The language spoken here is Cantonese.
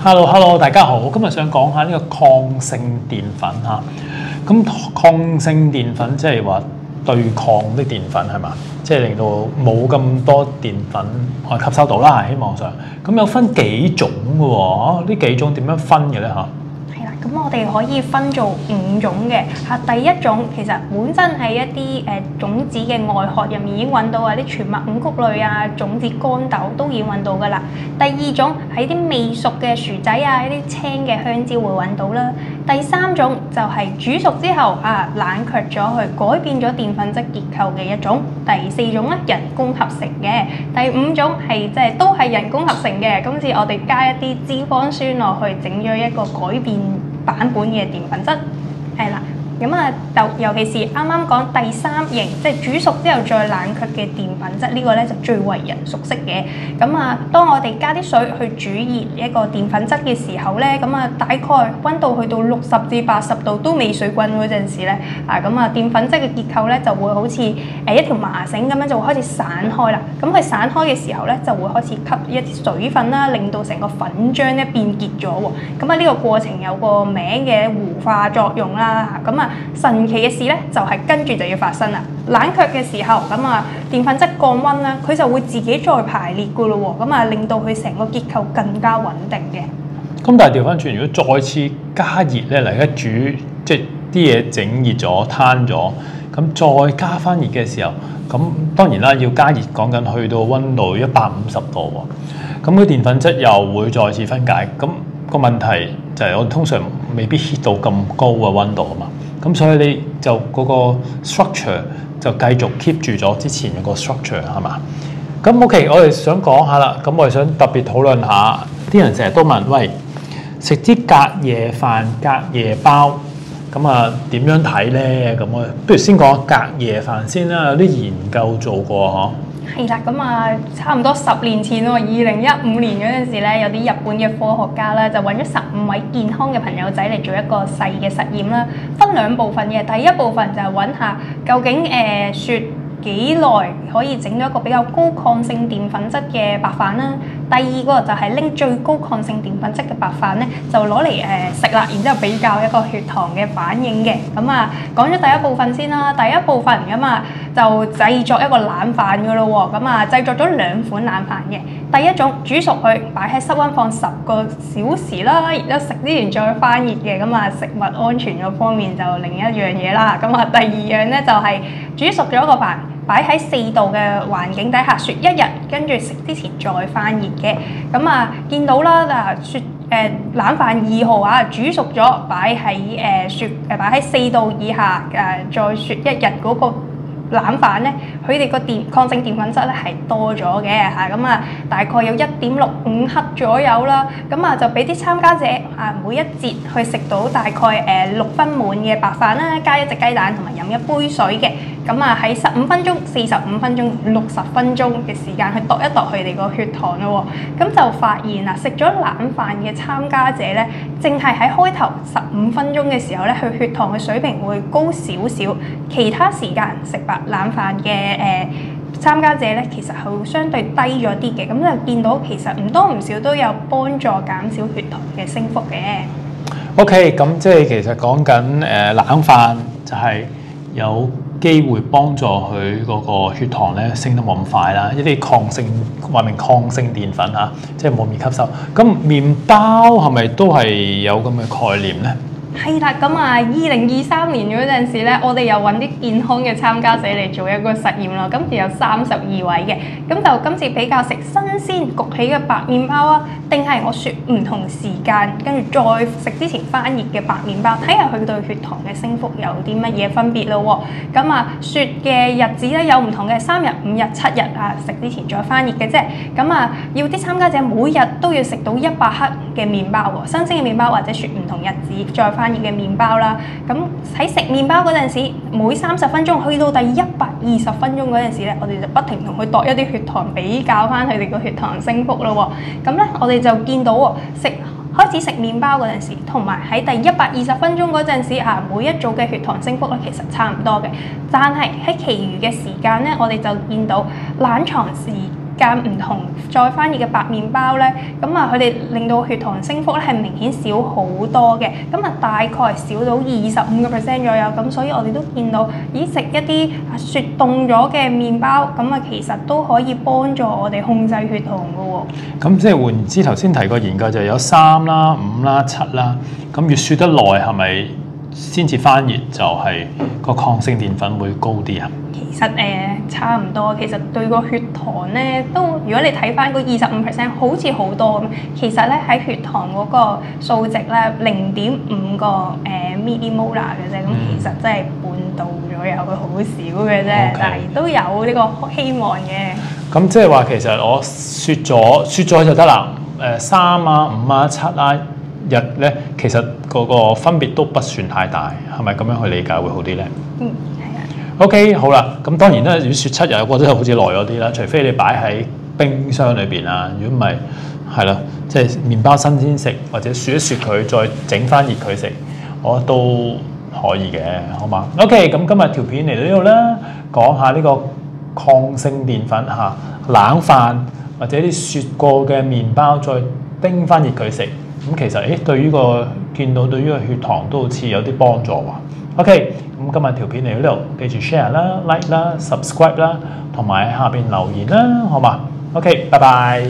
Hello，大家好。今日想講下呢個抗性澱粉嚇。咁抗性澱粉即係話對抗啲澱粉係嘛？即係令到冇咁多澱粉我吸收到啦。希望上咁有分幾種嘅喎？呢幾種點樣分嘅咧嚇？咁我哋可以分做5種嘅嚇。第一種其實本身係一啲種子嘅外殼入面已經揾到啊，啲全麥五穀類啊、種子乾豆都已經揾到㗎啦。第二種喺啲未熟嘅薯仔啊、一啲青嘅香蕉會揾到啦。第三種就係煮熟之後冷卻咗去改變咗澱粉質結構嘅一種。第四種咧人工合成嘅。第五種係即係都係人工合成嘅。今次我哋加一啲脂肪酸落去，整咗一個改變版本嘅澱粉質，係啦。咁尤其是啱啱講第三型，即係煮熟之後再冷卻嘅澱粉質，呢個咧就最為人熟悉嘅。當我哋加啲水去煮熱一個澱粉質嘅時候咧，大概溫度去到60至80度都未水滾嗰陣時咧，澱粉質嘅結構咧就會好似一條麻繩咁樣就會開始散開啦。咁佢散開嘅時候咧，就會開始吸一啲水分啦，令到成個粉漿咧變結咗喎。呢個過程有個名嘅糊化作用啦。神奇嘅事咧就係跟住就要發生啦。冷卻嘅時候，澱粉質降溫啦，佢就會自己再排列噶咯喎，令到佢成個結構更加穩定嘅。咁但係調翻轉，如果再次加熱咧，嚟一煮即係啲嘢整熱咗、攤咗，咁再加翻熱嘅時候，咁當然啦，要加熱講緊去到溫度150度喎，咁啲澱粉質又會再次分解。咁個問題就係我通常未必 heat 到咁高嘅溫度啊嘛。咁所以你就嗰個 structure 就繼續 keep 住咗之前個 structure 係嘛？咁 OK， 我哋想講下啦。咁我哋想特別討論下，啲人成日都問，喂，食啲隔夜飯、隔夜包，點樣睇咧？咁我不如先講隔夜飯先啦。有啲研究做過嗬。係啦，差唔多10年前喎，2015年嗰陣時咧，有啲日本嘅科學家咧就揾咗15位健康嘅朋友仔嚟做一個細嘅實驗啦，分2部分嘅。第一部分就係揾下究竟雪幾耐可以整到一個比較高抗性澱粉質嘅白飯啦。第二個就係拎最高抗性澱粉質嘅白飯咧，就攞嚟食啦，然之後比較一個血糖嘅反應嘅。講咗第一部分先啦。第一部分就製作一個冷飯噶咯喎。製作咗2款冷飯嘅。第一種煮熟佢，擺喺室溫放10個小時啦，然之後食之前再翻熱嘅。食物安全嗰方面就另一樣嘢啦。第二樣咧就係煮熟咗個飯，擺喺4度嘅環境底下雪1日，跟住食之前再翻熱嘅。見到啦冷飯2號煮熟咗，擺喺4度以下再雪1日嗰個冷飯咧，佢哋個抗性澱粉質咧係多咗嘅嚇。大概有1.65克左右啦。就俾啲參加者每一節去食到大概6分滿嘅白飯啦，加1隻雞蛋同埋飲1杯水嘅。喺15分鐘、45分鐘、60分鐘嘅時間去度一度佢哋個血糖咯喎。就發現食咗冷飯嘅參加者咧，淨係喺開頭15分鐘嘅時候咧，佢血糖嘅水平會高少少。其他時間食白冷飯嘅參加者咧，其實係會相對低咗啲嘅。就見到其實唔多唔少都有幫助減少血糖嘅升幅嘅。OK，咁即係其實講緊冷飯就係有機會幫助佢嗰個血糖咧升得冇咁快啦，一啲抗性澱粉嚇，即係冇咁易吸收。咁麵包係咪都係有咁嘅概念咧？係啦，2023年嗰陣時咧，我哋又揾啲健康嘅參加者嚟做一個實驗咯。今次有32位嘅，就今次比較食新鮮焗起嘅白麵包啊，定係我雪唔同時間跟住再食之前翻熱嘅白麵包，睇下佢對血糖嘅升幅有啲乜嘢分別咯喎。雪嘅日子咧有唔同嘅，3日、5日、7日食之前再翻熱嘅啫。要啲參加者每日都要食到100克嘅麵包喎，新鮮嘅麵包或者雪唔同日子再翻熱嘅麵包啦。喺食麵包嗰陣時，每30分鐘去到第120分鐘嗰陣時咧，我哋就不停同佢度一啲血糖，比較翻佢哋個血糖升幅咯喎。我哋就見到開始食麵包嗰陣時，同埋喺第120分鐘嗰陣時每一組嘅血糖升幅咧其實差唔多嘅。但係喺其餘嘅時間咧，我哋就見到冷藏間唔同再翻熱嘅白麵包咧，咁啊佢哋令到血糖升幅咧係明顯少好多嘅，咁啊大概少到25%左右，咁所以我哋都見到，咦食一啲雪凍咗嘅麵包，咁啊其實都可以幫助我哋控制血糖嘅喎。咁即係換言之，頭先提過研究就有3啦、5啦、7啦，咁越雪得耐係咪先至翻熱就係個抗性澱粉會高啲啊？其實差唔多，其實對個血糖咧都，如果你睇翻嗰25%，好似好多咁。其實咧喺血糖嗰個數值咧0.5個millimolar 嘅啫，咁其實真係半度左右，佢好少嘅啫。Okay. 但係都有呢個希望嘅。咁即係話其實我雪咗就得啦。3啊、5啊、7啊日咧，其實嗰個分別都不算太大，係咪咁樣去理解會好啲咧？嗯，係啊。OK，好啦，咁當然啦，如果雪7日，我覺得好似耐咗啲啦，除非你擺喺冰箱裏邊啊，如果唔係，係啦，即係麵包新鮮食或者雪一雪佢，再整翻熱佢食，我覺得都可以嘅，好嘛 ？OK，咁今日條片嚟到呢度啦，講下呢個抗性澱粉嚇，冷飯或者啲雪過嘅麵包再叮翻熱佢食，咁其實對於見到對於個血糖都好似有啲幫助喎。OK，咁今日條片嚟到呢度，記住 share 啦、like 啦、subscribe 啦，同埋喺下邊留言啦，好嘛？OK，拜拜。